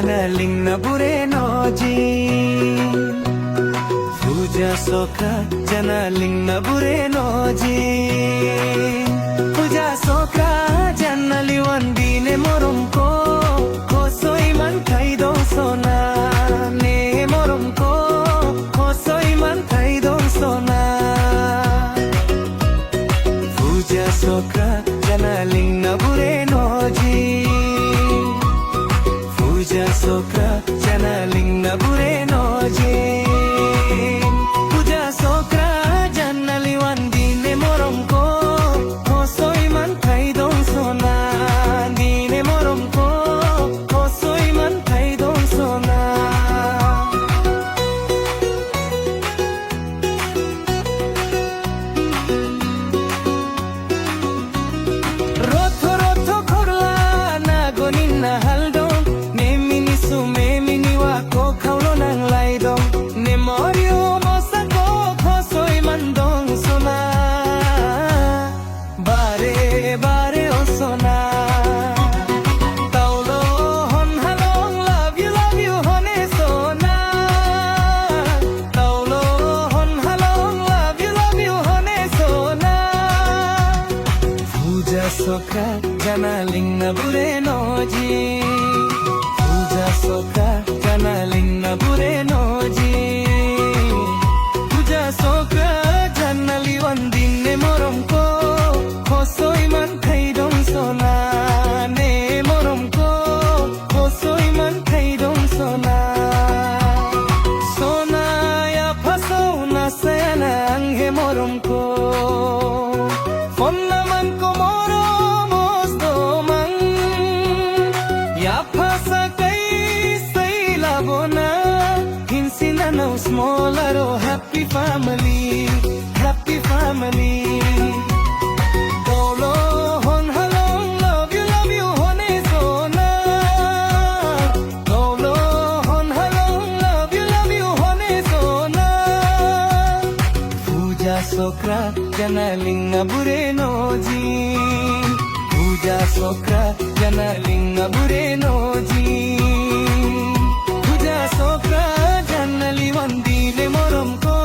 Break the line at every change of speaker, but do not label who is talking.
channeling na burenoji. Puja sokra channeling na burenoji. Puja sokra channeli wandine morumko kosoi man kaido sona ne morumko kosoi man kaido sona. Puja sokra channeling na burenoji. Puja sokra channeling na burenoji. Puja sokra channeli wandine morumko kosoi man kaido sona dine morumko kosoi man kaido sona. Rotho rotho khorla na gonin na haldong ne minisu me miniwa ko khaulo nang laidong ne morio mosa ko khosoi mandong sona bare bare o sona. Taulo hon halong love you hone sona. Taulo hon halong love you hone sona. Puja sokra channeling na burenoji. Puja sokra channeling na burenoji. Puja sokra channeli wandine morumko kosoi man khaidong sona ne morumko kosoi man khaidong sona. Sona ya phaso na sayana anghe morumko fonna man ko moro mosto man ya phasa kai sai labona hinsina no smallero happy family happy family. Taulo hon halong love you hone sona. Taulo hon halong love you hone sona. Puja sokra channeling na burenoji. Puja sokra channeling na burenoji. Puja sokra channeli wandine morumko